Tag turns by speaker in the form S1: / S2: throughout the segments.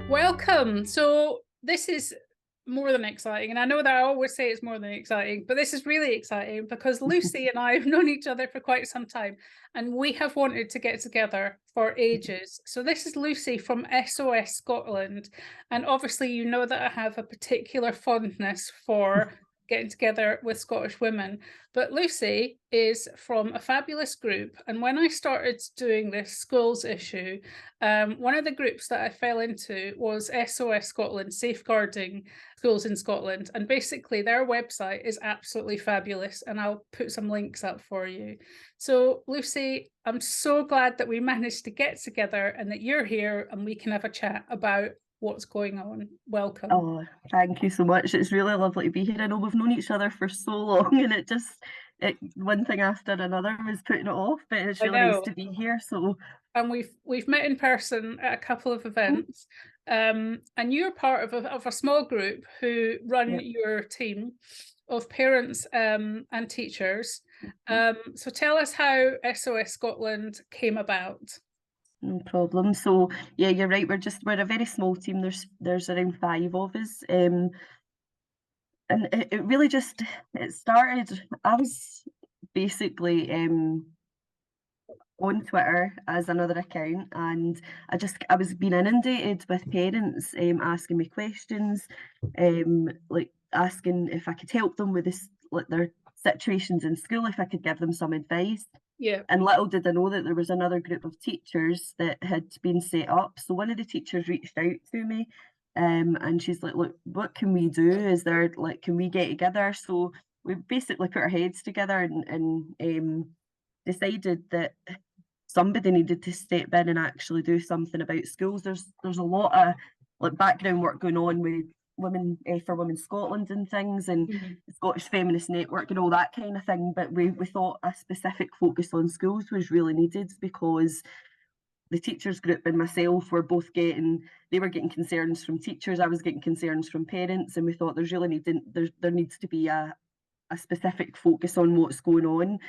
S1: Welcome. So this is more than exciting. And I know that I always say it's more than exciting, but this is really exciting because Lucy and I have known each other for quite some time and we have wanted to get together for ages. So this is Lucy from SOS Scotland. And obviously, you know that I have a particular fondness for getting together with Scottish women. But Lucy is from a fabulous group. And when I started doing this schools issue, one of the groups that I fell into was SOS Scotland, Safeguarding Schools in Scotland. And basically, their website is absolutely fabulous. And I'll put some links up for you. So, Lucy, I'm so glad that we managed to get together and that you're here and we can have a chat about what's going on. Welcome.
S2: Oh, thank you so much. It's really lovely to be here. I know we've known each other for so long and one thing after another was putting it off, but it's
S1: I
S2: really nice
S1: know.
S2: to be here. So
S1: And we've met in person at a couple of
S2: mm,
S1: events. And you're part of a small group who run
S2: yeah,
S1: your team of parents and teachers.
S2: mm,
S1: So tell us how SOS Scotland came about.
S2: no problem. So yeah, you're right. We're a very small team. There's around five of us. And it really just it started. I was basically on Twitter as another account, and I was being inundated with parents asking me questions, like asking if I could help them with this, like their situations in school, if I could give them some advice.
S1: Yeah.
S2: And little did I know that there was another group of teachers that had been set up. So one of the teachers reached out to me, and she's like, "Look, what can we do? Is there like, can we get together?" So we basically put our heads together and decided that somebody needed to step in and actually do something about schools. There's a lot of like background work going on with women for Women Scotland and things, and
S1: Mhm.
S2: the Scottish Feminist Network and all that kind of thing. But we thought a specific focus on schools was really needed because the teachers group and myself were both they were getting concerns from teachers, I was getting concerns from parents, and we thought there needs to be a specific focus on what's going on.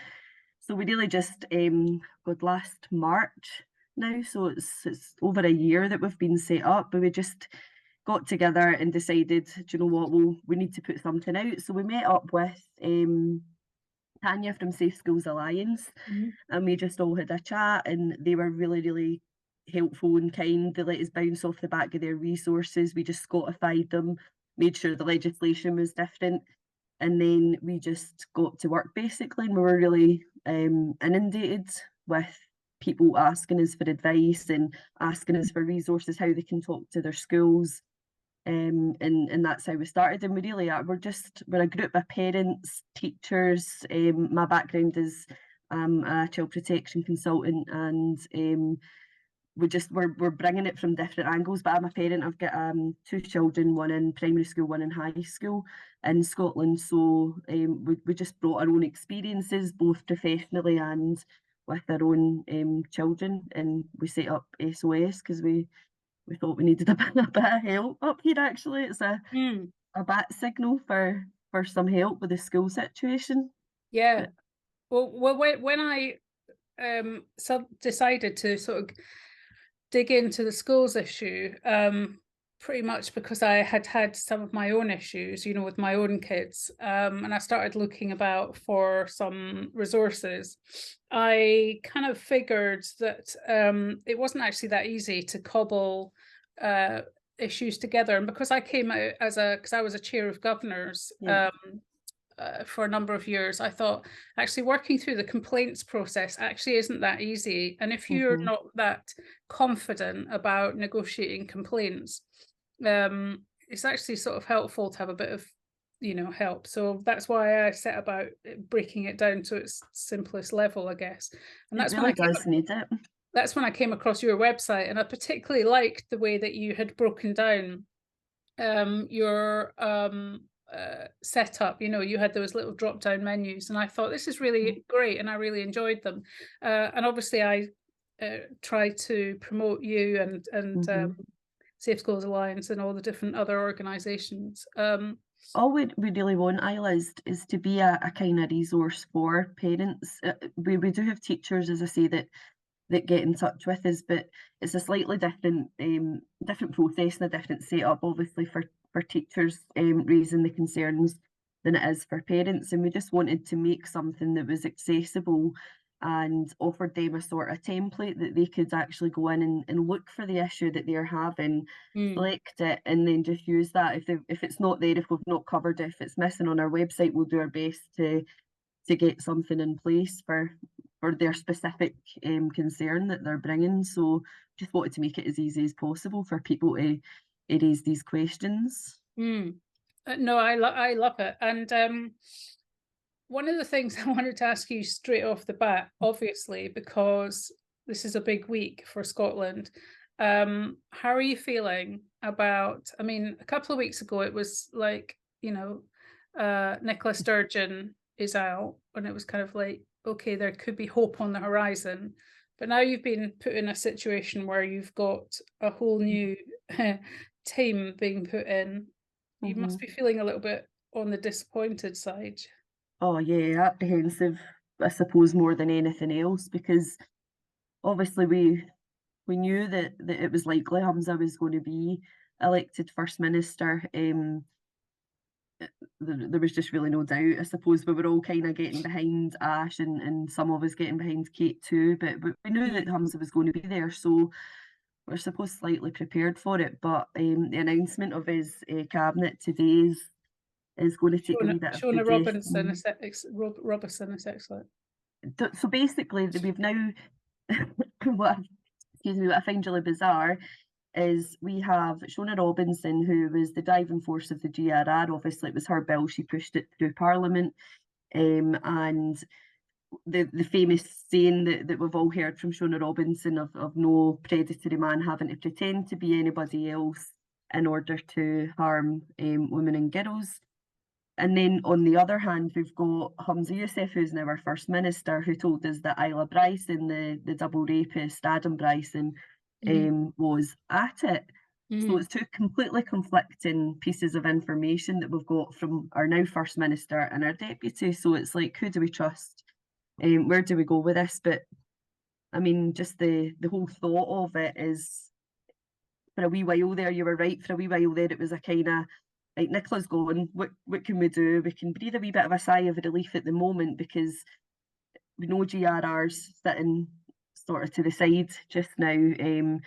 S2: So we really just God, last March now, so it's over a year that we've been set up, but we just got together and decided, do you know what, we need to put something out. So we met up with Tanya from Safe Schools Alliance,
S1: Mhm.
S2: and we just all had a chat, and they were really, really helpful and kind. They let us bounce off the back of their resources. We just Scotified them, made sure the legislation was different, and then we just got to work basically, and we were really inundated with people asking us for advice and asking us for resources, how they can talk to their schools. And that's how we started. And we really are. We're a group of parents, teachers. My background is a child protection consultant, and we're bringing it from different angles. But I'm a parent. I've got two children, one in primary school, one in high school in Scotland. So we just brought our own experiences, both professionally and with our own children, and we set up SOS because we thought we needed a bit of help up here. Actually, it's
S1: Mm.
S2: a bat signal for some help with the school situation.
S1: Yeah.
S2: But
S1: Well, when I decided to sort of dig into the schools issue, pretty much because I had had some of my own issues, with my own kids, and I started looking about for some resources. I kind of figured that it wasn't actually that easy to cobble uh, issues together, and because I came out because I was a chair of governors.
S2: yeah.
S1: For a number of years, I thought actually working through the complaints process actually isn't that easy. And if you're
S2: Hmm.
S1: not that confident about negotiating complaints, it's actually sort of helpful to have a bit of, help. So that's why I set about breaking it down to its simplest level, I guess. And
S2: It really does need it.
S1: that's when I came across your website, and I particularly liked the way that you had broken down your setup. You had those little drop down menus, and I thought this is really great, and I really enjoyed them. And obviously, I try to promote you and
S2: Mm-hmm.
S1: Safe Schools Alliance and all the different other organisations.
S2: All we really want, Isla, is to be a kind of resource for parents. We do have teachers, as I say, that that get in touch with us, but it's a slightly different different process and a different setup, obviously, for teachers raising the concerns than it is for parents. And we just wanted to make something that was accessible and offered them a sort of template that they could actually go in and look for the issue that they're having, select it, and then just use that. If it's not there, if we've not covered it, if it's missing on our website, we'll do our best to get something in place for their specific concern that they're bringing. So just wanted to make it as easy as possible for people to raise these questions.
S1: No, I love it. And one of the things I wanted to ask you straight off the bat, obviously, because this is a big week for Scotland, how are you feeling about, I mean, a couple of weeks ago, it was like, you know, Nicola Sturgeon is out, and it was kind of like, okay, there could be hope on the horizon. But now you've been put in a situation where you've got a whole new team being put in. You must be feeling a little bit on the disappointed side.
S2: Oh yeah, apprehensive, I suppose, more than anything else, because obviously we knew that it was likely Hamza was going to be elected First Minister. There was just really no doubt. I suppose we were all kind of getting behind Ash, and some of us getting behind Kate too, but we knew that Hamza was going to be there, so we're supposed slightly prepared for it. But the announcement of his cabinet today is going to take a wee bit of
S1: Shona Robinson
S2: digestion.
S1: Robertson is excellent.
S2: So basically, we've now what I find really bizarre is we have Shona Robinson, who was the driving force of the GRR. Obviously, it was her bill; she pushed it through Parliament, and the famous saying that we've all heard from Shona Robinson of no predatory man having to pretend to be anybody else in order to harm women and girls. And then on the other hand, we've got Hamza Youssef, who's now our First Minister, who told us that Isla Bryson, the double rapist, Adam Bryson, was at it. So it's two completely conflicting pieces of information that we've got from our now First Minister and our Deputy. So it's like, who do we trust? Where do we go with this? But I mean, just the whole thought of it is, for a wee while there, you were right, for a wee while there, it was a kind of, like, Nicola's gone, what can we do? We can breathe a wee bit of a sigh of relief at the moment because we know GRR's sitting sort of to the side just now.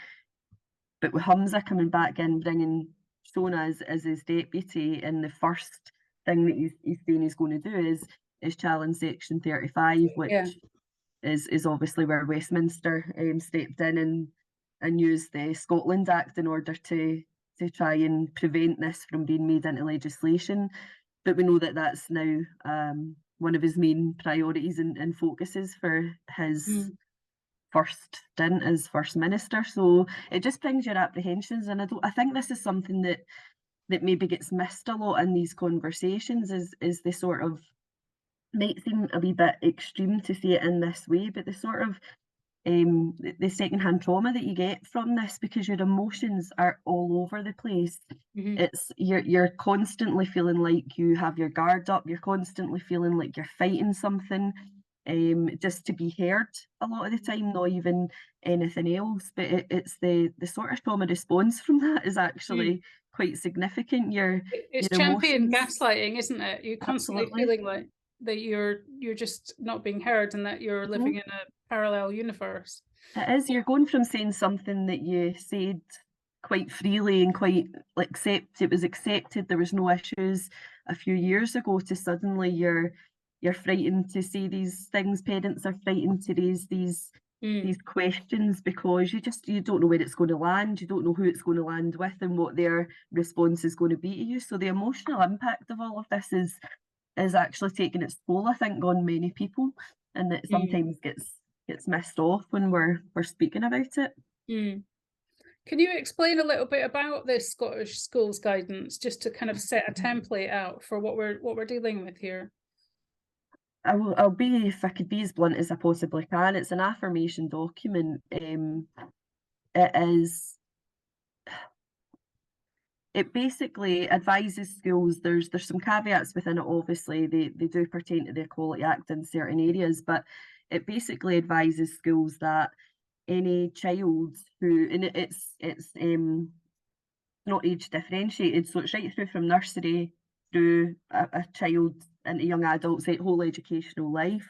S2: But with Hamza coming back in, bringing Shona as his deputy, and the first thing that he's saying he's going to do is challenge Section 35, which is obviously where Westminster stepped in and used the Scotland Act in order to try and prevent this from being made into legislation. But we know that that's now one of his main priorities and focuses for his first stint as First Minister. So it just brings your apprehensions, and I think this is something that maybe gets missed a lot in these conversations, is the sort of, might seem a wee bit extreme to see it in this way, but the sort of the secondhand trauma that you get from this, because your emotions are all over the place. It's you're constantly feeling like you have your guard up, you're constantly feeling like you're fighting something, just to be heard a lot of the time, not even anything else. But it's the sort of trauma response from that is actually quite significant.
S1: It's
S2: your
S1: champion
S2: emotions,
S1: gaslighting, isn't it? You're constantly
S2: absolutely.
S1: feeling like that you're just not being heard, and that you're living in a parallel universe.
S2: It is. You're going from saying something that you said quite freely and quite like it was accepted, there was no issues a few years ago, to suddenly you're frightened to say these things. Parents are frightened to raise these questions because you don't know where it's going to land, you don't know who it's going to land with and what their response is going to be to you. So the emotional impact of all of this is actually taking its toll, I think, on many people, and that sometimes gets missed off when we're speaking about it.
S1: Can you explain a little bit about this Scottish schools guidance, just to kind of set a template out for what we're dealing with here?
S2: I'll be, if I could be as blunt as I possibly can, it's an affirmation document. It basically advises schools. There's some caveats within it, obviously. They do pertain to the Equality Act in certain areas, but it basically advises schools that any child who, and it's not age differentiated, so it's right through from nursery through a child into young adults, whole educational life.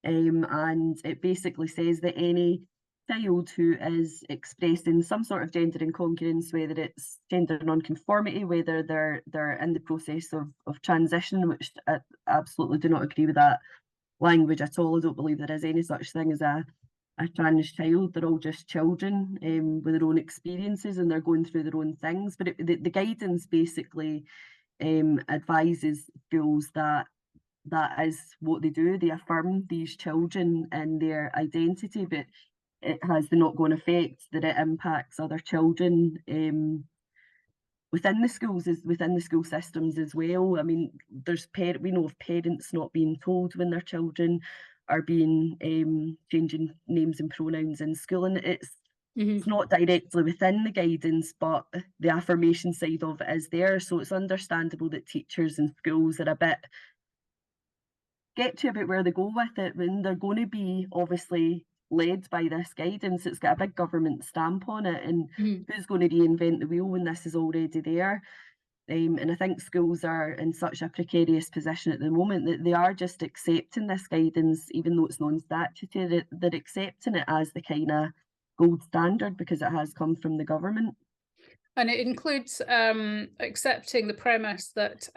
S2: And it basically says that any child who is expressing some sort of gender incongruence, whether it's gender non-conformity, whether they're in the process of transition, which I absolutely do not agree with that language at all. I don't believe there is any such thing as a trans child. They're all just children with their own experiences, and they're going through their own things. But the guidance basically advises schools that that is what they do. They affirm these children and their identity, but it has the knock-on effect that it impacts other children within the schools, within the school systems as well. I mean, we know of parents not being told when their children are being changing names and pronouns in school, and it's not directly within the guidance, but the affirmation side of it is there. So it's understandable that teachers and schools are get to about where they go with it, when they're going to be obviously led by this guidance. It's got a big government stamp on it, and who's going to reinvent the wheel when this is already there? And I think schools are in such a precarious position at the moment that they are just accepting this guidance, even though it's non-statutory. They're accepting it as the kind of gold standard because it has come from the government.
S1: And it includes accepting the premise that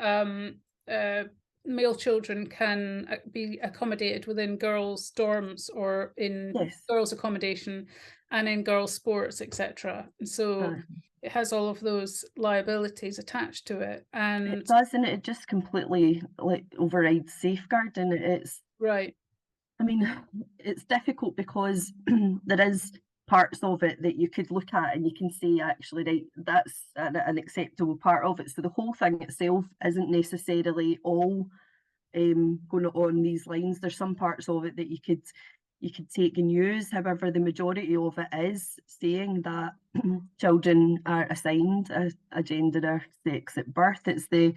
S1: male children can be accommodated within girls' dorms or in girls' accommodation and in girls' sports, etc. So it has all of those liabilities attached to it. And
S2: it does, and it just completely overrides safeguarding. It's
S1: right.
S2: I mean, it's difficult because there is parts of it that you could look at and you can say, actually, right, that's an acceptable part of it. So the whole thing itself isn't necessarily all going on these lines. There's some parts of it that you could take and use. However, the majority of it is saying that children are assigned a gender or sex at birth. It's the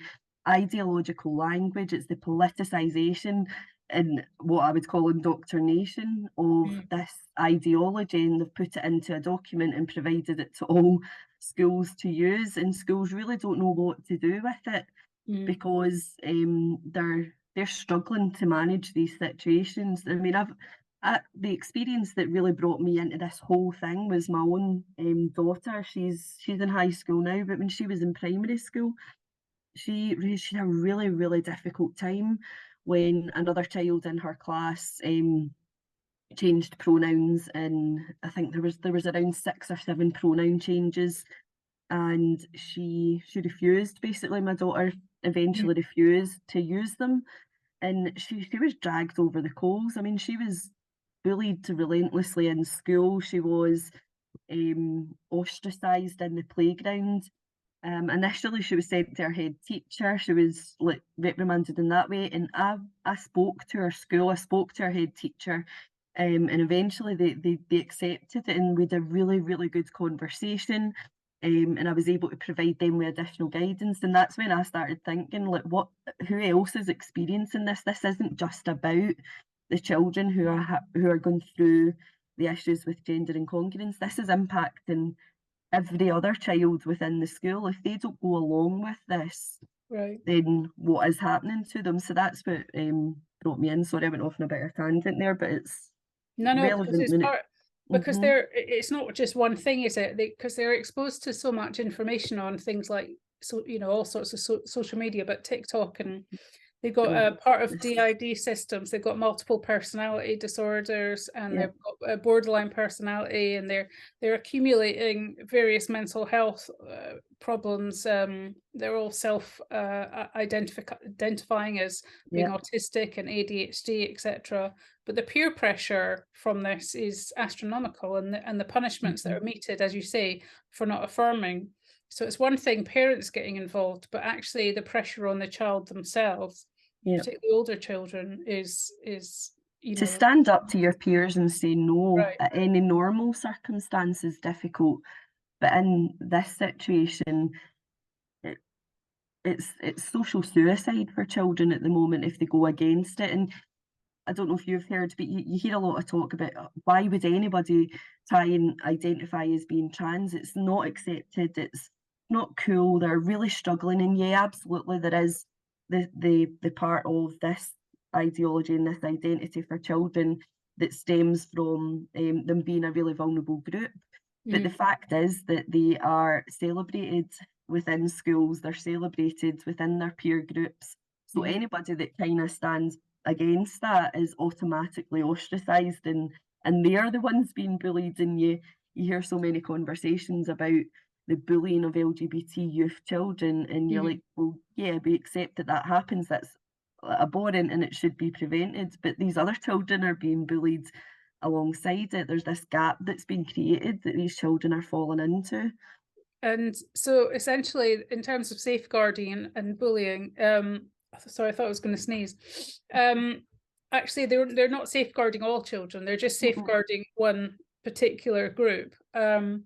S2: ideological language, it's the politicisation and what I would call indoctrination of this ideology, and they've put it into a document and provided it to all schools to use, and schools really don't know what to do with it because they're struggling to manage these situations. I mean, the experience that really brought me into this whole thing was my own daughter. She's in high school now, but when she was in primary school, she had a really, really difficult time when another child in her class changed pronouns, and I think there was around 6 or 7 pronoun changes, and she refused. Basically, my daughter eventually refused to use them, and she was dragged over the coals. I mean, she was bullied relentlessly in school. She was ostracised in the playground. Initially, she was sent to her head teacher. She was reprimanded in that way. And I spoke to her school. I spoke to her head teacher, and eventually they accepted it, and we had a really, really good conversation. And I was able to provide them with additional guidance. And that's when I started thinking, who else is experiencing this? This isn't just about the children who are going through the issues with gender incongruence. This is impacting every other child within the school. If they don't go along with this, then what is happening to them? So that's what brought me in. Sorry, I went off on a bit of a tangent there, but it's relevant.
S1: Because it's not just one thing, is it? Because they're exposed to so much information on things like, all sorts of social media, but TikTok, and they've got a part of DID systems. They've got multiple personality disorders, and they've got a borderline personality, and they're accumulating various mental health problems. They're all identifying as being autistic and ADHD, etc. But the peer pressure from this is astronomical, and the punishments that are meted, as you say, for not affirming. So it's one thing parents getting involved, but actually the pressure on the child themselves, particularly older children, is
S2: to stand up to your peers and say no at any normal circumstance is difficult, but in this situation, it's social suicide for children at the moment if they go against it. And I don't know if you've heard, but you hear a lot of talk about why would anybody try and identify as being trans? It's not accepted. It's not cool. They're really struggling, and yeah, absolutely, there is the part of this ideology and this identity for children that stems from them being a really vulnerable group. But the fact is that they are celebrated within schools. They're celebrated within their peer groups. So anybody that kind of stands against that is automatically ostracised, and they're the ones being bullied. And you hear so many conversations about the bullying of LGBT youth children, and you're like, well, yeah, we accept that that happens. That's abhorrent and it should be prevented. But these other children are being bullied alongside it. There's this gap that's been created that these children are falling into.
S1: And so essentially, in terms of safeguarding and bullying, sorry, I thought I was going to sneeze. Actually, they're not safeguarding all children. They're just safeguarding one particular group. And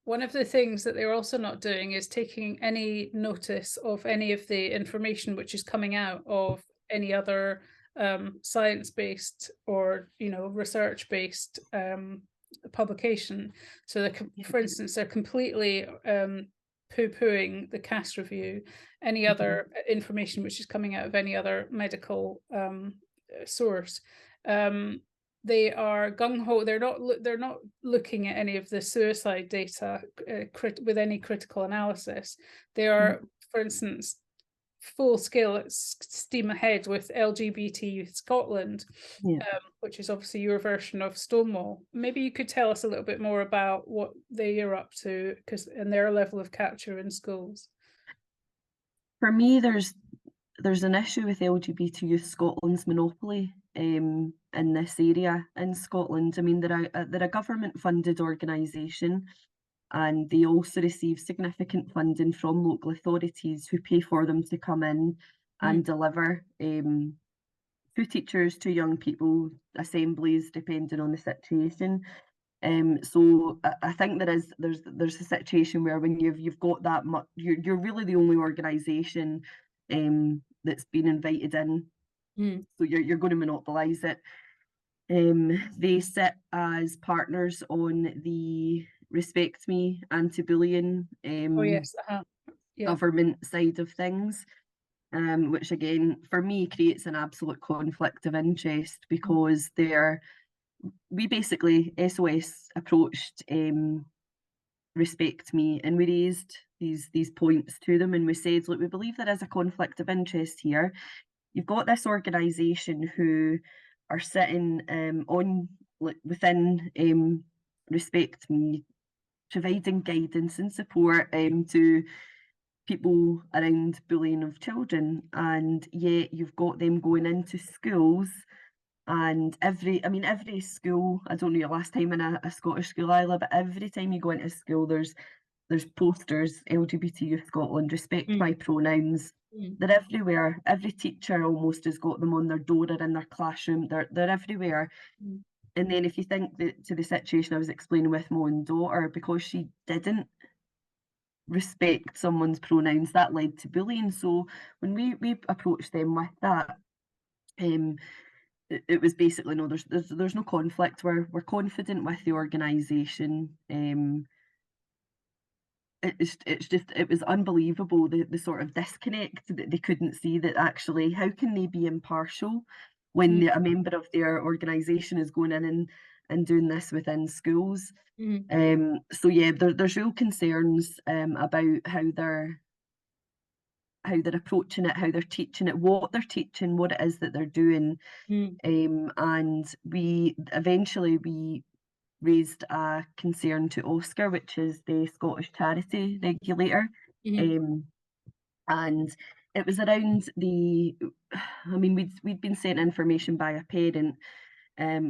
S1: one of the things that they're also not doing is taking any notice of any of the information which is coming out of any other science-based or research-based publication. So for instance, they're completely poo-pooing the CAS review, any other information which is coming out of any other medical source. They are gung-ho. They're not looking at any of the suicide data with any critical analysis. They are, for instance, full scale steam ahead with LGBT Youth Scotland, which is obviously your version of Stonewall. Maybe you could tell us a little bit more about what they are up to, and their level of capture in schools.
S2: For me, there's an issue with LGBT Youth Scotland's monopoly in this area in Scotland. I mean, they're a government-funded organisation, and they also receive significant funding from local authorities who pay for them to come in and deliver to teachers, to young people, assemblies, depending on the situation. So I think there's a situation where when you've got that much, you're really the only organisation that's been invited in. So you're going to monopolise it. They sit as partners on the Respect Me anti-bullying government side of things, which again for me creates an absolute conflict of interest, because we basically, SOS approached Respect Me, and we raised these points to them, and we said, look, we believe there is a conflict of interest here. You've got this organisation who are sitting within Respect Me, providing guidance and support to people around bullying of children, and yet you've got them going into schools. And every school, I don't know your last time in a Scottish school, Isla, but every time you go into school, there's posters, LGBT Youth Scotland, respect my pronouns. They're everywhere. Every teacher almost has got them on their door or in their classroom. They're everywhere. And then if you think to the situation I was explaining with my own daughter, because she didn't respect someone's pronouns, that led to bullying. So when we approached them with that, it was basically, no, there's no conflict. We're confident with the organisation. It was unbelievable, the sort of disconnect that they couldn't see, that actually how can they be impartial when a member of their organisation is going in and doing this within schools. So yeah, there's real concerns about how they're approaching it, how they're teaching it, what they're teaching, what it is that they're doing. And we eventually raised a concern to Oscar, which is the Scottish charity regulator. And it was around we'd been sent information by a parent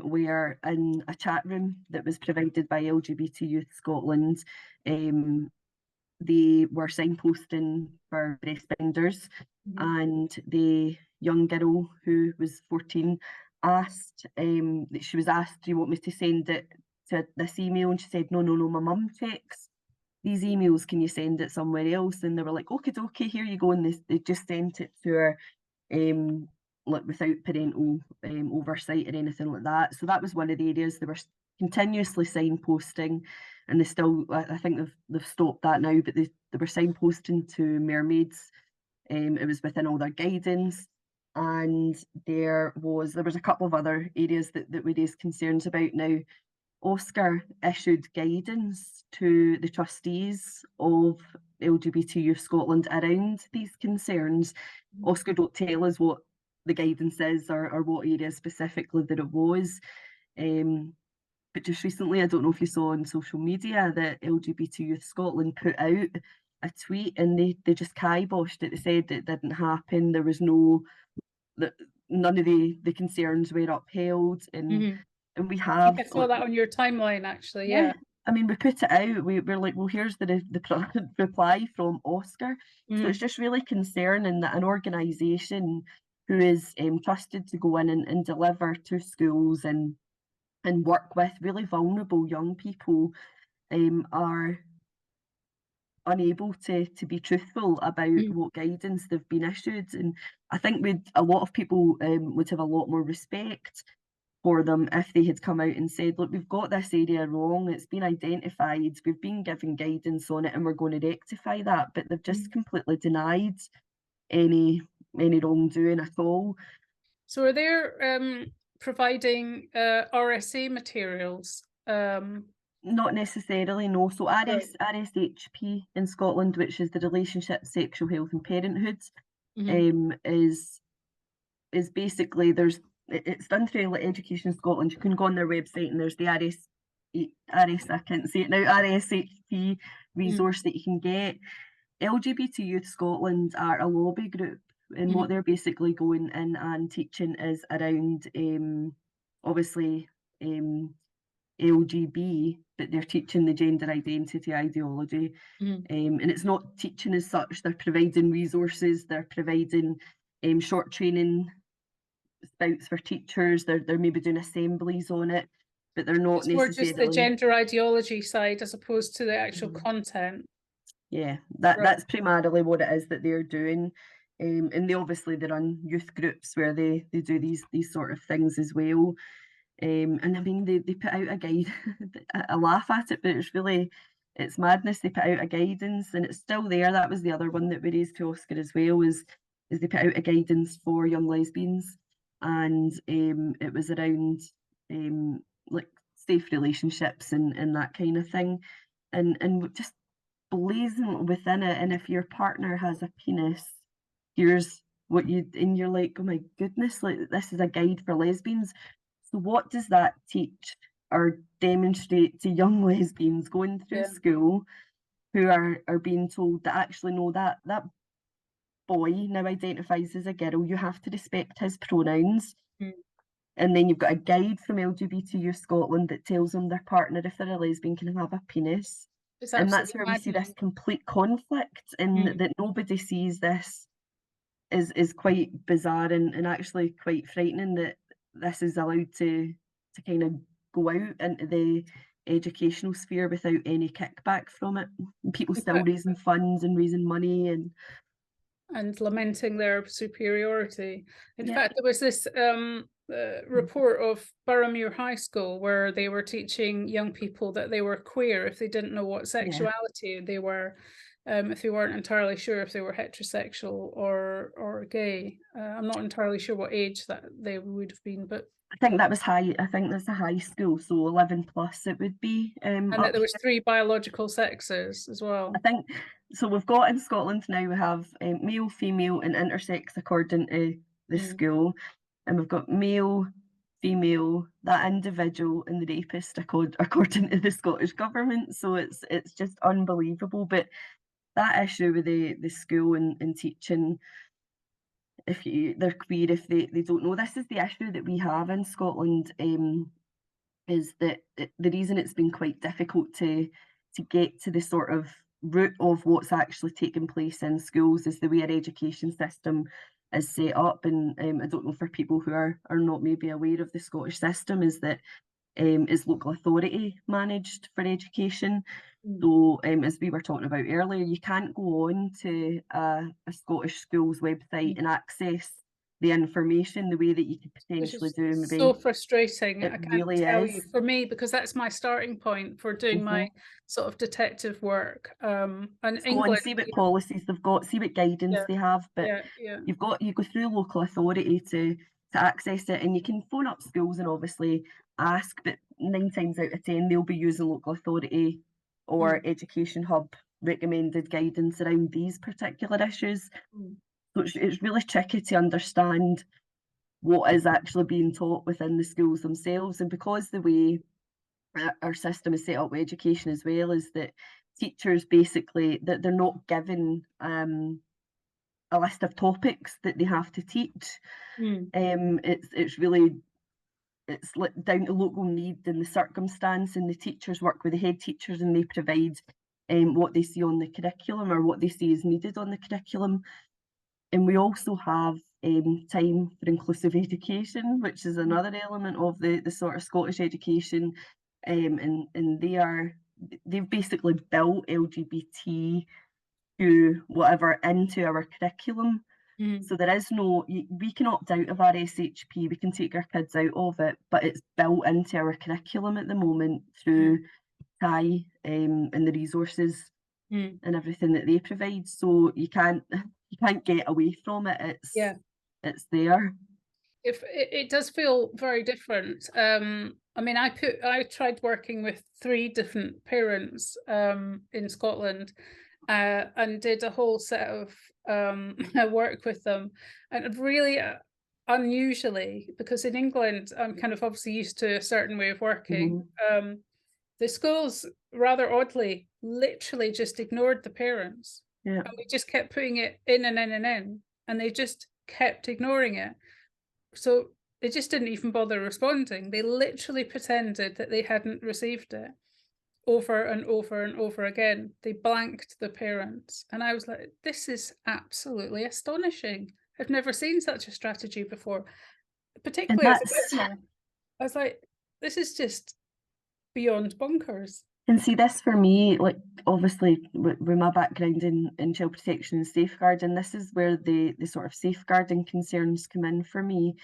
S2: where in a chat room that was provided by LGBT Youth Scotland, they were signposting for breastbinders, and the young girl who was 14 she was asked, do you want me to send it to this email? And she said, no, my mum checks these emails, can you send it somewhere else? And they were like, okay, here you go. And they just sent it to her like without parental oversight or anything like that. So that was one of the areas they were continuously signposting, and they still, I think they've stopped that now, but they were signposting to mermaids. It was within all their guidance, and there was a couple of other areas that we raised concerns about. Now, Oscar issued guidance to the trustees of LGBT Youth Scotland around these concerns. Oscar don't tell us what the guidance is or what area specifically that it was. But just recently, I don't know if you saw on social media that LGBT Youth Scotland put out a tweet, and they just kiboshed it. They said it didn't happen. There was none of the concerns were upheld, and we
S1: I think I
S2: have,
S1: saw that on your timeline, actually.
S2: yeah.
S1: Yeah.
S2: I mean, we put it out. We're like, well, here's the reply from Oscar. So it's just really concerning that an organisation who is trusted to go in and deliver to schools and work with really vulnerable young people are unable to be truthful about what guidance they've been issued. And I think a lot of people would have a lot more respect for them if they had come out and said, look, we've got this area wrong, it's been identified, we've been given guidance on it, and we're going to rectify that. But they've just completely denied any wrongdoing at all.
S1: So are they providing RSA materials?
S2: Not necessarily, no. So
S1: Right.
S2: RSHP in Scotland, which is the Relationship, Sexual Health and Parenthood, is basically it's done through like Education Scotland. You can go on their website and there's the I can't say it now, RSHP resource that you can get. LGBT Youth Scotland are a lobby group, and what they're basically going in and teaching is around obviously LGB, but they're teaching the gender identity ideology. And it's not teaching as such, they're providing resources, they're providing short training spouts for teachers, they're maybe doing assemblies on it, but they're not
S1: It's more just the
S2: necessarily.
S1: gender ideology side as opposed to the actual content.
S2: Yeah,
S1: Right.
S2: that's primarily what it is that they're doing. And they run youth groups where they do these sort of things as well. And I mean, they put out a guide. I laugh at it, but it's madness. They put out a guidance and it's still there. That was the other one that we raised to Oscar as well, is they put out a guidance for young lesbians, and it was around like safe relationships and that kind of thing, and just blazing within it. And if your partner has a penis, here's what and you're like, oh my goodness, like this is a guide for lesbians. So what does that teach or demonstrate to young lesbians going through school who are being told that actually no, that boy now identifies as a girl, you have to respect his pronouns. And then you've got a guide from LGBT Youth Scotland that tells them their partner, if they're a lesbian, can have a penis.
S1: It's
S2: And that's
S1: absolutely
S2: where we see this
S1: maddening.
S2: complete conflict, and that nobody sees this is quite bizarre and actually quite frightening that this is allowed to kind of go out into the educational sphere without any kickback from it. And people still raising funds and raising money
S1: and lamenting their superiority. In
S2: yeah.
S1: fact, there was this report of Boroughmuir High School where they were teaching young people that they were queer if they didn't know what sexuality they were, if they weren't entirely sure if they were heterosexual or gay. I'm not entirely sure what age that they would have been, but
S2: I think that was high. I think that's a high school, so 11 plus it would be.
S1: and that there was 3 biological sexes as well.
S2: I think so. We've got in Scotland now, we have male, female, and intersex according to the school, and we've got male, female, that individual, and the rapist according to the Scottish government. So it's just unbelievable. But that issue with the school and teaching, if they're queer, if they don't know, this is the issue that we have in Scotland. Is that the reason it's been quite difficult to get to the sort of root of what's actually taking place in schools is the way our education system is set up. And I don't know, for people who are not maybe aware of the Scottish system, is that is local authority managed for education. So as we were talking about earlier, you can't go on to a Scottish school's website and access the information the way that you could
S1: Which
S2: potentially
S1: is
S2: do.
S1: so
S2: Maybe
S1: frustrating,
S2: it
S1: I can't
S2: really
S1: tell
S2: is.
S1: you, for me, because that's my starting point for doing my sort of detective work. And
S2: Go and
S1: England,
S2: see what
S1: you know,
S2: policies they've got, see what guidance
S1: yeah,
S2: they have, but
S1: yeah.
S2: you go through local authority to access it, and you can phone up schools and obviously ask, but 9 times out of 10 they'll be using local authority or
S1: Mm,
S2: Education Hub recommended guidance around these particular issues.
S1: mm,
S2: So it's really tricky to understand what is actually being taught within the schools themselves. And because the way our system is set up with education as well is that teachers basically, that they're not given a list of topics that they have to teach.
S1: mm,
S2: It's really, it's down to local need and the circumstance, and the teachers work with the head teachers and they provide what they see on the curriculum or what they see is needed on the curriculum. And we also have time for inclusive education, which is
S1: mm,
S2: another element of the sort of Scottish education. And they've basically built LGBT whatever into our curriculum.
S1: mm,
S2: So there is no, we can opt out of our SHP, we can take our kids out of it, but it's built into our curriculum at the moment
S1: mm,
S2: through TIE and the resources
S1: mm.
S2: and everything that they provide. So you can't get away from it.
S1: Yeah.
S2: It's there.
S1: If it does feel very different. I mean, I tried working with 3 different parents in Scotland, and did a whole set of work with them, and really unusually, because in England I'm kind of obviously used to a certain way of working.
S2: Mhm.
S1: The schools rather oddly literally just ignored the parents,
S2: Yeah.
S1: and we just kept putting it in and in and in, and they just kept ignoring it. So they just didn't even bother responding. They literally pretended that they hadn't received it over and over and over again. They blanked the parents. And I was like, this is absolutely astonishing. I've never seen such a strategy before,
S2: And
S1: particularly as a
S2: that's
S1: governor. I was like, this is just beyond bonkers.
S2: and see this for me, like obviously with my background in child protection and safeguarding, this is where the sort of safeguarding concerns come in for me.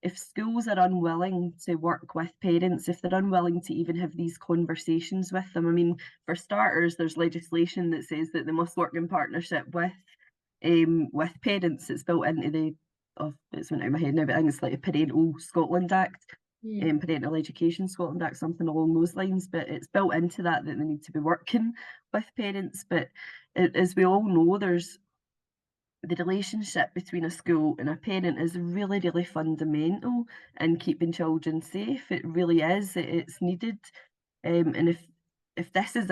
S2: If schools are unwilling to work with parents, if they're unwilling to even have these conversations with them, I mean, for starters, there's legislation that says that they must work in partnership with parents. It's built into the, oh, it's went out of my head now, but I think it's like a Parental Scotland Act,
S1: Mm,
S2: Parental Education Scotland Act, something along those lines. But it's built into that they need to be working with parents. But as we all know, there's the relationship between a school and a parent is really, really fundamental in keeping children safe. It really is. It's needed. And if this is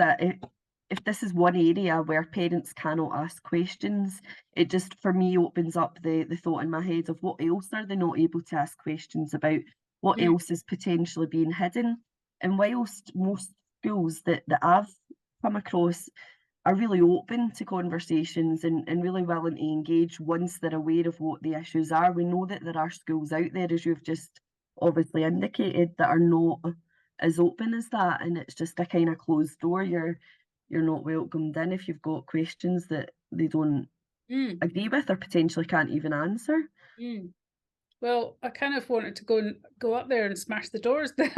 S2: if this is one area where parents cannot ask questions, it just for me opens up the thought in my head of what else are they not able to ask questions about? What
S1: mm,
S2: else is potentially being hidden? And whilst most schools that I've come across are really open to conversations and really willing to engage once they're aware of what the issues are. We know that there are schools out there, as you've just obviously indicated, that are not as open as that, and it's just a kind of closed door. You're not welcomed in if you've got questions that they don't
S1: mm,
S2: agree with or potentially can't even answer.
S1: mm. Well, I kind of wanted to go up there and smash the doors down.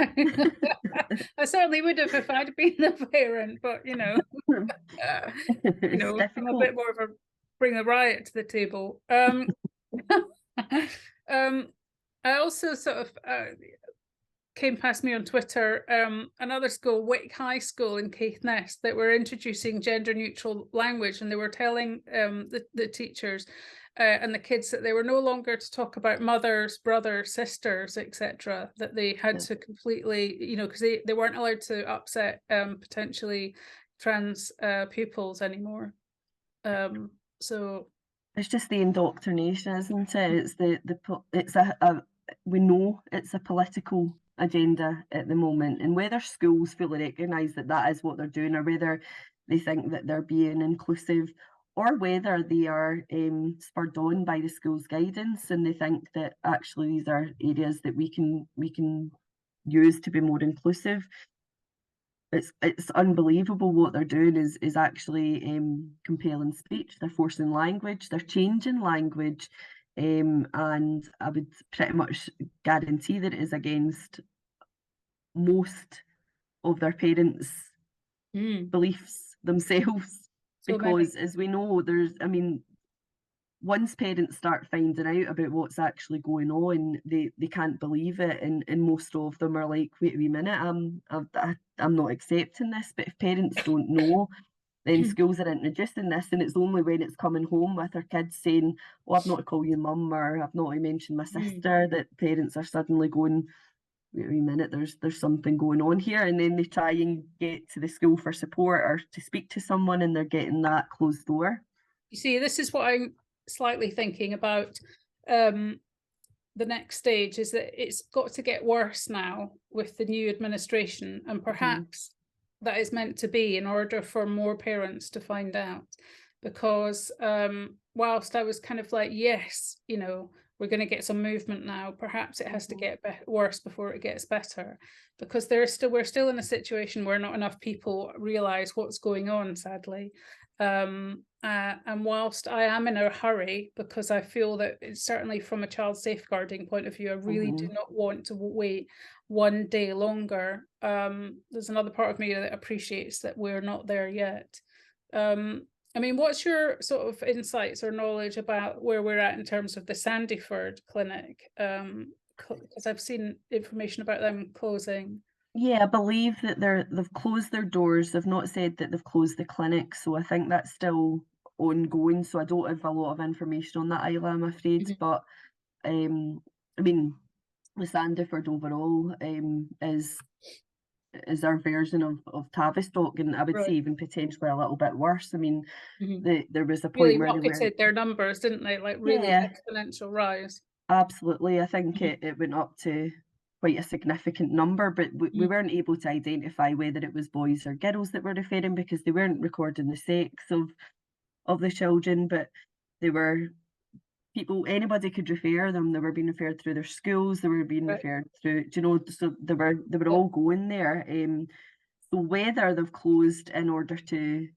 S1: I certainly would have if I'd been the parent, but uh,
S2: It's
S1: I'm a bit
S2: difficult.
S1: more of a bring a riot to the table. Um, I also sort of came past me on Twitter, another school, Wick High School in Caithness, that were introducing gender neutral language, and they were telling the teachers and the kids that they were no longer to talk about mothers, brothers, sisters, etc. That they had
S2: Yeah.
S1: to completely, because they weren't allowed to upset potentially trans pupils anymore. So
S2: It's just the indoctrination, isn't it? It's it's we know it's a political agenda at the moment, and whether schools fully recognise that that is what they're doing, or whether they think that they're being inclusive, or whether they are spurred on by the school's guidance and they think that actually these are areas that we can use to be more inclusive. It's unbelievable what they're doing is actually compelling speech. They're forcing language. They're changing language. and I would pretty much guarantee that it is against most of their parents' beliefs themselves,
S1: So many.
S2: because as we know, once parents start finding out about what's actually going on, they can't believe it, and most of them are like, "Wait a wee minute, I'm not accepting this." But if parents don't know, then schools are introducing this, and it's only when it's coming home with our kids saying, "Oh, I've not to call you mum," or "I've not to mention my sister," that parents are suddenly going, "Wait a wee minute, there's something going on here," and then they try and get to the school for support or to speak to someone, and they're getting that closed door.
S1: You see, this is what I'm slightly thinking about. The next stage is that it's got to get worse now with the new administration, and
S2: Mhm,
S1: perhaps that is meant to be in order for more parents to find out. Because whilst I was kind of like, yes, we're going to get some movement now, perhaps it has to
S2: mhm,
S1: get worse before it gets better, because we're still in a situation where not enough people realize what's going on, sadly. And whilst I am in a hurry, because I feel that it's certainly from a child safeguarding point of view, I really do
S2: mhm.
S1: not want to wait one day longer. There's another part of me that appreciates that we're not there yet. Um, I mean, what's your sort of insights or knowledge about where we're at in terms of the Sandyford clinic? Because I've seen information about them closing.
S2: Yeah, I believe that they've closed their doors. They've not said that they've closed the clinic, so I think that's still ongoing. So I don't have a lot of information on that either, I'm afraid.
S1: Mhm.
S2: But I mean, the Sandyford overall is our version of Tavistock, and I would say
S1: Right.
S2: even potentially a little bit worse. I mean,
S1: Mhm.
S2: there was a point
S1: Really
S2: where they were,
S1: rocketed their numbers, didn't they? Like really
S2: yeah,
S1: exponential rise.
S2: absolutely. I think
S1: Mhm.
S2: it went up to quite a significant number, but we
S1: Mhm.
S2: weren't able to identify whether it was boys or girls that were referring, because they weren't recording the sex of the children, but they were people, anybody could refer them. They were being referred through their schools, they were being
S1: Right.
S2: referred through, do you know, so they were
S1: Yeah.
S2: all going there. So whether they've closed in order to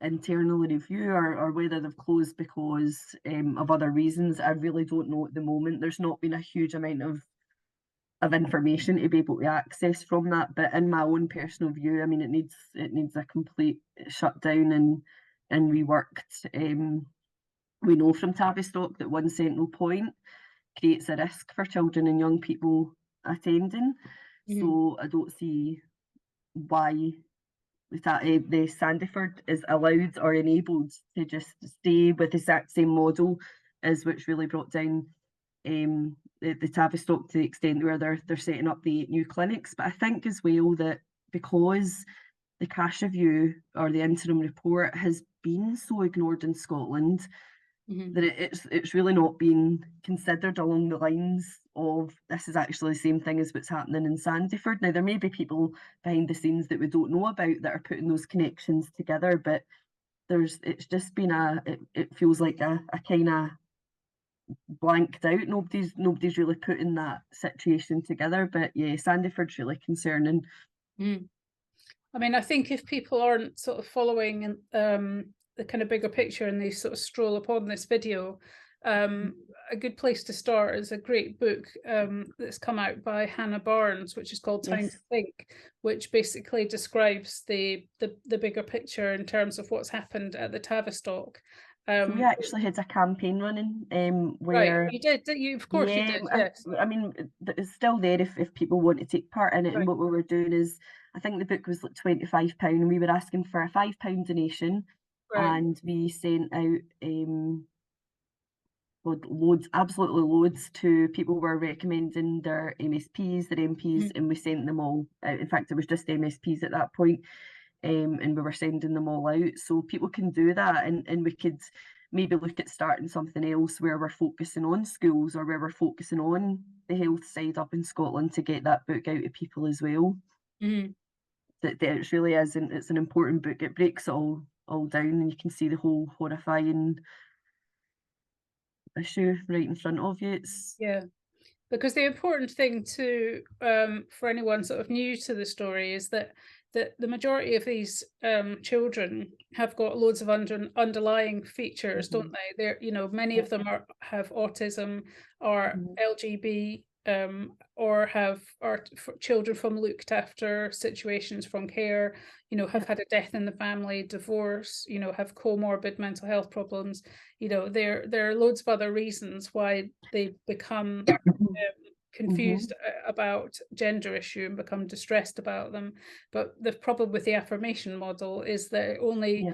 S2: internally review, or whether they've closed because of other reasons, I really don't know at the moment. There's not been a huge amount of information to be able to access from that. But in my own personal view, I mean, it needs a complete shutdown and reworked. We know from Tavistock that one central point creates a risk for children and young people attending.
S1: Mhm.
S2: So I don't see why the Sandyford is allowed or enabled to just stay with the exact same model as which really brought down the Tavistock, to the extent where they're setting up the new clinics. But I think as well that because the cash review or the interim report has been so ignored in Scotland,
S1: Mhm.
S2: that it's really not being considered along the lines of this is actually the same thing as what's happening in Sandyford. Now there may be people behind the scenes that we don't know about that are putting those connections together, but it's just been it feels like a kind of blanked out. Nobody's really putting that situation together. But yeah, Sandyford's really concerning.
S1: Mhm. I mean, I think if people aren't sort of following the kind of bigger picture and they sort of stroll upon this video, um, a good place to start is a great book that's come out by Hannah Barnes, which is called Time to
S2: Yes.
S1: Think, which basically describes the bigger picture in terms of what's happened at the Tavistock.
S2: So we actually had a campaign running
S1: Right,
S2: where,
S1: you did, you? Of course you
S2: yeah,
S1: did. Yes,
S2: I mean, it's still there if people want to take part in it. And
S1: right,
S2: what we were doing is, I think the book was like £25, and we were asking for a £5 donation,
S1: right.
S2: and we sent out loads, absolutely loads, to people who were recommending their MSPs, their MPs,
S1: Mhm.
S2: and we sent them all out. In fact, it was just MSPs at that point, and we were sending them all out. So people can do that, and we could maybe look at starting something else where we're focusing on schools, or where we're focusing on the health side up in Scotland, to get that book out to people as well.
S1: Mhm.
S2: That it really is, and it's an important book. It breaks it all down, and you can see the whole horrifying issue right in front of you. It's
S1: Yeah. Because the important thing to for anyone sort of new to the story is that that the majority of these children have got loads of underlying features, don't they? They're, you know, many of them have autism or LGB, or are children from looked after situations from care, you know, have had a death in the family, divorce, you know, have comorbid mental health problems. You know, there are loads of other reasons why they become confused about gender issue and become distressed about them. But the problem with the affirmation model is that it only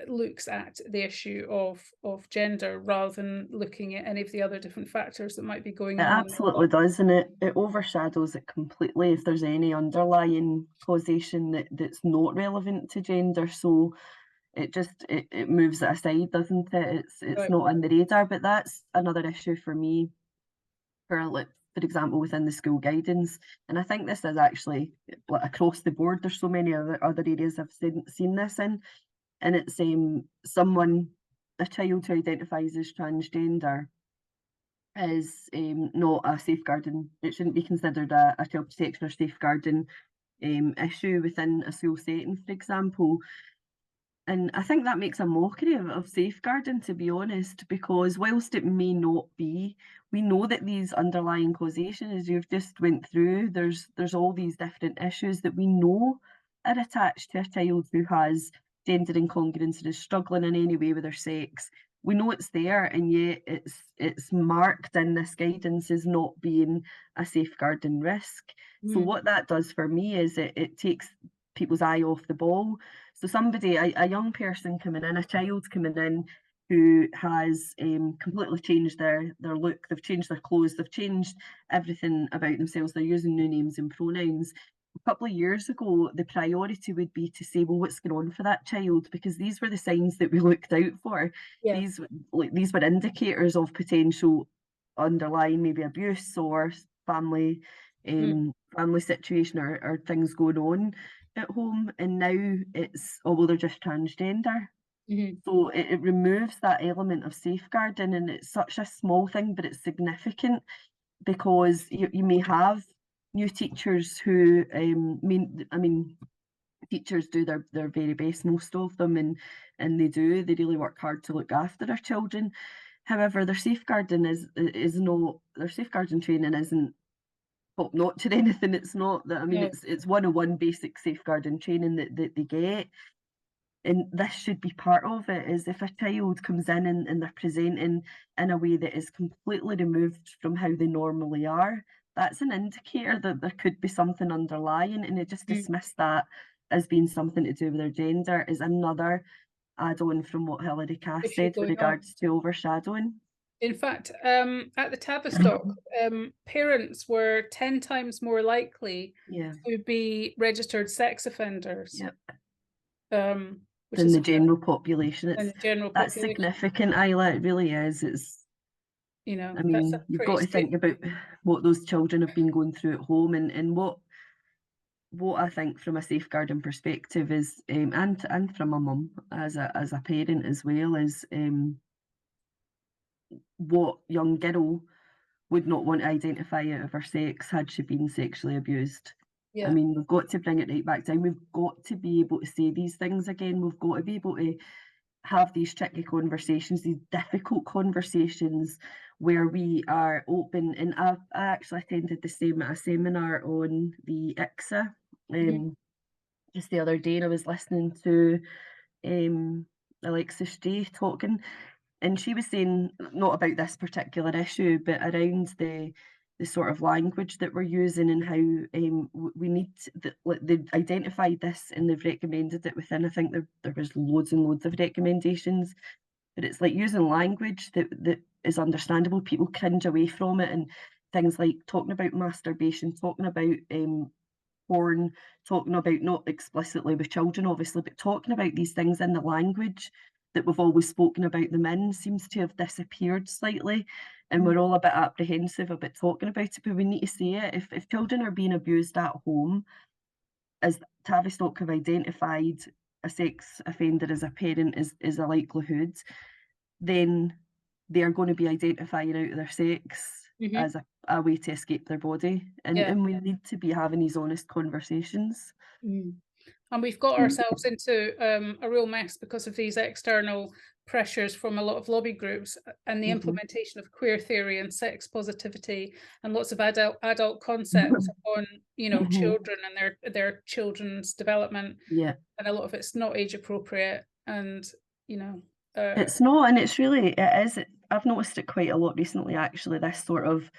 S1: looks at the issue of gender rather than looking at any of the other different factors that might be going
S2: It
S1: on.
S2: absolutely does, and it overshadows it completely if there's any underlying causation that's not relevant to gender. So it moves it aside, doesn't it? It's
S1: Right.
S2: not on the radar. But that's another issue for me, for example, within the school guidance. And I think this is actually like across the board. There's so many other areas I've seen this in, and it's a child who identifies as transgender is not a safeguarding. It shouldn't be considered a child protection or safeguarding issue within a school setting, for example. And I think that makes a mockery of safeguarding, to be honest, because whilst it may not be, we know that these underlying causation, as you've just went through, there's all these different issues that we know are attached to a child who has gender incongruence and is struggling in any way with their sex. We know it's there, and yet it's marked in this guidance as not being a safeguarding risk. So what that does for me is it takes people's eye off the ball. So somebody, a young person coming in, a child coming in who has completely changed their look, they've changed their clothes, they've changed everything about themselves, they're using new names and pronouns. A couple of years ago, the priority would be to say, well, what's going on for that child? Because these were the signs that we looked out for.
S1: Yeah.
S2: These were indicators of potential underlying maybe abuse or family family situation or things going on at home, and now it's, oh well, they're just transgender. So it removes that element of safeguarding, and it's such a small thing, but it's significant because you may have new teachers who teachers do their very best, most of them, and they really work hard to look after their children. However, their safeguarding training isn't top notch or anything. It's not that. I mean,
S1: No.
S2: it's 101 basic safeguarding training that they get, and this should be part of it. Is if a child comes in and they're presenting in a way that is completely removed from how they normally are, that's an indicator that there could be something underlying, and they just dismiss that as being something to do with their gender is another add-on from what Hilary Cass
S1: Issue
S2: said with
S1: going on.
S2: regards to overshadowing.
S1: In fact, at the Tavistock, parents were 10 times more likely
S2: Yeah.
S1: to be registered sex offenders,
S2: Yep.
S1: which
S2: Than
S1: is
S2: the general population.
S1: than the general
S2: That's
S1: population.
S2: significant, Isla. It really is.
S1: You know,
S2: I
S1: that's a
S2: mean, you've
S1: pretty
S2: got to think about what those children have been going through at home, and what I think from a safeguarding perspective is, and from a mum as a parent as well, is what young girl would not want to identify out of her sex had she been sexually abused. I
S1: yeah.
S2: mean, we've got to bring it right back down. We've got to be able to say these things again. We've got to be able to have these tricky conversations, these difficult conversations where we are open. And I actually attended a seminar on the ICSA just the other day, and I was listening to Alexis J talking, and she was saying not about this particular issue, but around the sort of language that we're using and how we need they've identified this and they've recommended it within. I think there was loads and loads of recommendations, but it's like using language that is understandable. People cringe away from it, and things like talking about masturbation, talking about porn, talking about, not explicitly with children obviously, but talking about these things in the language that we've always spoken about them in seems to have disappeared slightly, and we're all a bit apprehensive about talking about it, but we need to say it. If children are being abused at home, as Tavistock have identified a sex offender as a parent is a likelihood, then they are going to be identifying out of their sex a way to escape their body,
S1: Yeah.
S2: and we need to be having these honest conversations.
S1: Mm. And we've got ourselves into a real mess because of these external pressures from a lot of lobby groups and the
S2: Mhm.
S1: implementation of queer theory and sex positivity and lots of adult concepts on, you know,
S2: Mhm.
S1: children and their children's development,
S2: Yeah.
S1: and a lot of it's not age appropriate, and you know, uh,
S2: It's not, and it's really it is. I've noticed it quite a lot recently, actually. This sort of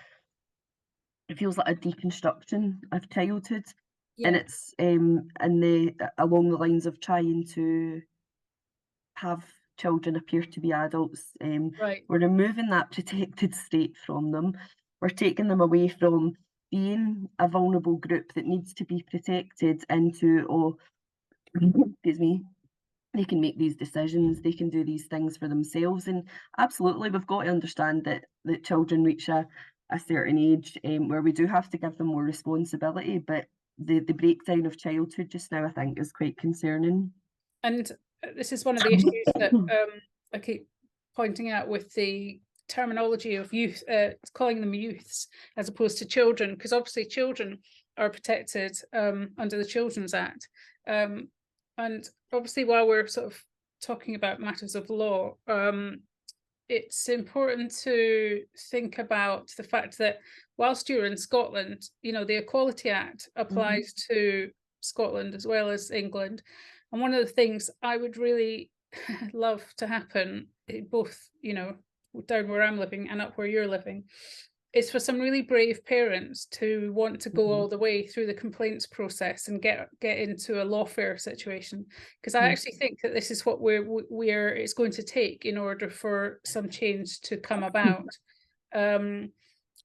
S2: it feels like a deconstruction of childhood, and
S1: yeah,
S2: it's and the along the lines of trying to have children appear to be adults.
S1: right,
S2: We're removing that protected state from them. We're taking them away from being a vulnerable group that needs to be protected into, oh, excuse me, they can make these decisions, they can do these things for themselves. And absolutely, we've got to understand that children reach a certain age where we do have to give them more responsibility. But the breakdown of childhood just now, I think, is quite concerning.
S1: and this is one of the issues that I keep pointing out with the terminology of youth, calling them youths as opposed to children, because obviously children are protected under the Children's Act. Um, and obviously, while we're sort of talking about matters of law, it's important to think about the fact that whilst you're in Scotland, you know, the Equality Act
S2: Mhm.
S1: applies to Scotland as well as England. And one of the things I would really love to happen, both, you know, down where I'm living and up where you're living, is for some really brave parents to want to go
S2: Mhm.
S1: all the way through the complaints process and get into a lawfare situation, because I
S2: Yeah.
S1: actually think that this is what we're it's going to take in order for some change to come about. Um,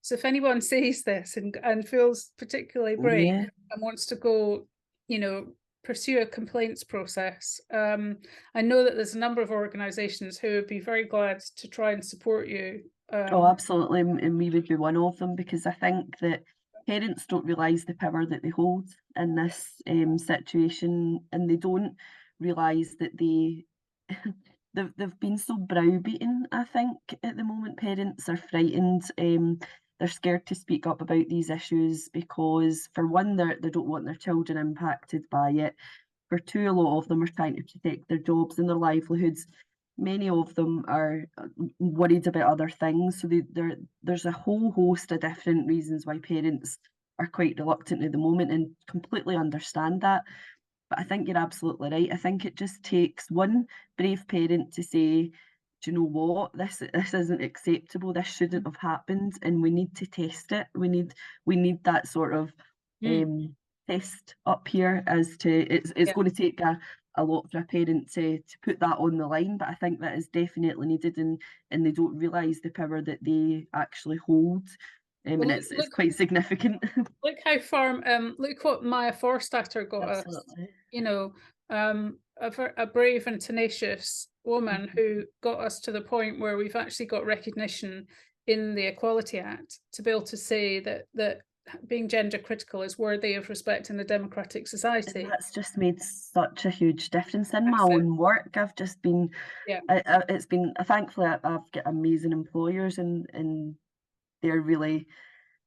S1: so if anyone sees this and feels particularly brave
S2: Yeah.
S1: and wants to go, you know, pursue a complaints process, I know that there's a number of organisations who would be very glad to try and support you.
S2: Oh,
S1: Um,
S2: absolutely, and we would be one of them because I think that parents don't realise the power that they hold in this situation, and they don't realise that they've been so browbeaten. I think at the moment, parents are frightened. They're scared to speak up about these issues because, for one, they don't want their children impacted by it. For two, a lot of them are trying to protect their jobs and their livelihoods. Many of them are worried about other things. So there's a whole host of different reasons why parents are quite reluctant at the moment, and completely understand that. But I think you're absolutely right. I think it just takes one brave parent to say, do you know what? This isn't acceptable. This shouldn't have happened, and we need to test it. We need that sort of
S1: mm,
S2: um, test up here as to it's
S1: yeah.
S2: going to take a lot for a parent to put that on the line. But I think that is definitely needed, and they don't realise the power that they actually hold.
S1: Well,
S2: And it's quite significant.
S1: look what Maya Forstater got us.
S2: Absolutely.
S1: You know, a brave and tenacious woman
S2: Mhm.
S1: who got us to the point where we've actually got recognition in the Equality Act to be able to say that being gender critical is worthy of respect in a democratic
S2: And
S1: society.
S2: that's just made such a huge difference in my
S1: Massive.
S2: own work. I've just been,
S1: Yeah.
S2: it's been, thankfully, I've got amazing employers, and they're really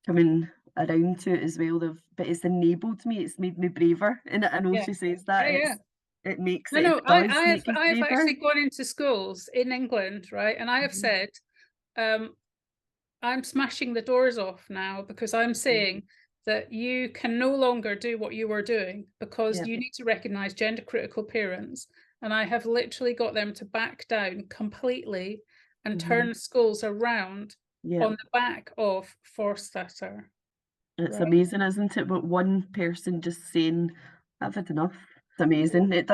S2: coming around to it as well. But it's enabled me, it's made me braver. And I know
S1: Yeah.
S2: she says
S1: Yeah.
S2: that,
S1: Yeah.
S2: it
S1: No,
S2: does make us
S1: I have
S2: braver.
S1: actually gone into schools in England, right? And I have
S2: Mhm.
S1: said, um, I'm smashing the doors off now because I'm
S2: Yeah,
S1: saying that you can no longer do what you were doing because
S2: yeah,
S1: you need to recognize gender critical parents. And I have literally got them to back down completely and
S2: mhm,
S1: turn schools around
S2: yeah.
S1: on the back of Forstater,
S2: It's
S1: right?
S2: amazing, isn't it? But one person just saying, "I've had enough." It's amazing. It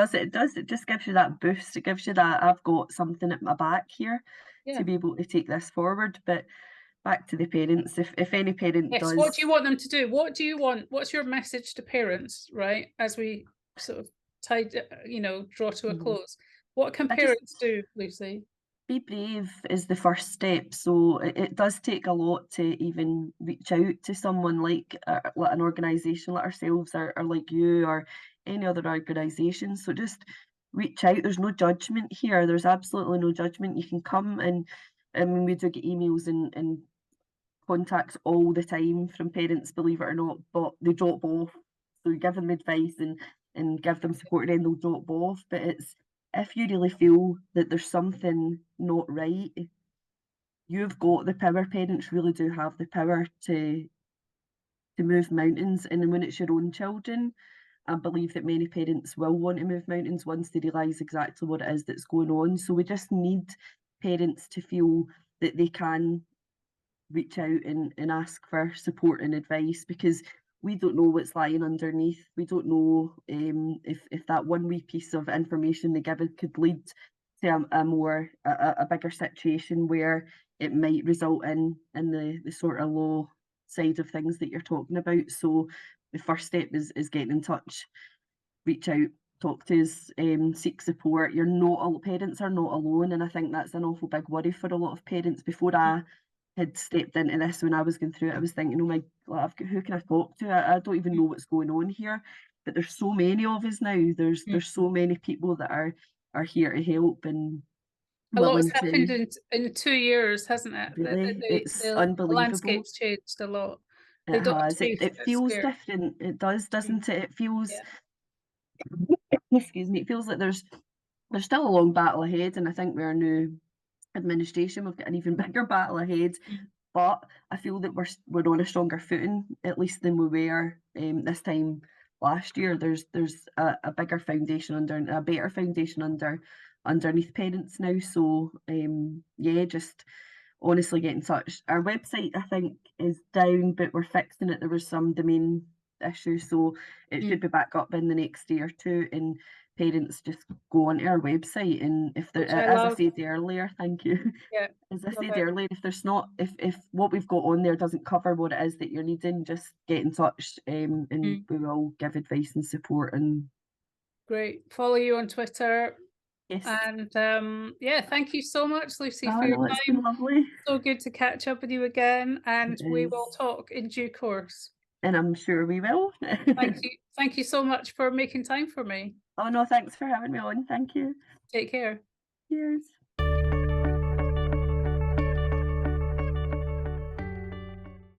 S2: just gives you that boost. It gives you that, "I've got something at my back here to
S1: Yeah.
S2: be able to take this forward." But back to the parents, if any parent
S1: Yes. What
S2: does
S1: do you want them to do? What do you want? What's your message to parents, right? As we sort of draw to a
S2: Mhm.
S1: close. What can
S2: I just
S1: parents do, Lucy?
S2: be brave is the first step. So it does take a lot to even reach out to someone like an organisation like ourselves, or like you, or any other organisation. So just reach out. There's no judgment here. There's absolutely no judgment. You can come, and I mean, we do get emails and contacts all the time from parents, believe it or not, but they drop off. So you give them advice and give them support, and then they'll drop off. But it's, if you really feel that there's something not right, you've got the power. Parents really do have the power to move mountains. And then when it's your own children, I believe that many parents will want to move mountains once they realise exactly what it is that's going on. So we just need parents to feel that they can reach out and ask for support and advice, because we don't know what's lying underneath. We don't know if that one wee piece of information they give it could lead to a bigger situation where it might result in the sort of low side of things that you're talking about. So the first step is getting in touch, reach out, talk to us, seek support. You're not parents are not alone, and I think that's an awful big worry for a lot of parents. Before I had stepped into this, when I was going through it, I was thinking, oh my, like, who can I talk to? I don't even know what's going on here. But there's so many of us now. There's so many people that are here to help and
S1: A lot's
S2: willing
S1: happened
S2: to.
S1: in 2 years, hasn't it?
S2: Really, it's
S1: The
S2: unbelievable.
S1: landscape's changed a lot. They
S2: It
S1: don't have to
S2: has.
S1: be
S2: It feels
S1: scared.
S2: different. It does, doesn't it? It feels,
S1: Yeah.
S2: excuse me, it feels like there's still a long battle ahead, and I think with our new administration, we've got an even bigger battle ahead.
S1: Mm.
S2: But I feel that we're on a stronger footing, at least than we were this time last year. There's a bigger foundation a better foundation underneath parents now. So yeah, just honestly get in touch. Our website, I think, is down, but we're fixing it. There was some domain issues, so it should
S1: Mm.
S2: be back up in the next day or two. And parents just go onto our website, and if there,
S1: Which I
S2: as I
S1: love.
S2: said earlier, thank you.
S1: Yeah,
S2: As I
S1: love
S2: said
S1: it.
S2: earlier, if there's not, if what we've got on there doesn't cover what it is that you're needing, just get in touch, and
S1: Mm.
S2: we will give advice and support. And
S1: Great. Follow you on Twitter.
S2: yes,
S1: And yeah, thank you so much, Lucy,
S2: oh
S1: for your
S2: no, it's been
S1: time.
S2: lovely.
S1: So good to catch up with you again,
S2: It
S1: and we will
S2: is,
S1: talk in due course.
S2: and I'm sure we will.
S1: Thank you. Thank you so much for making time for me.
S2: Oh no, thanks for having me on. Thank you.
S1: Take care.
S2: Cheers.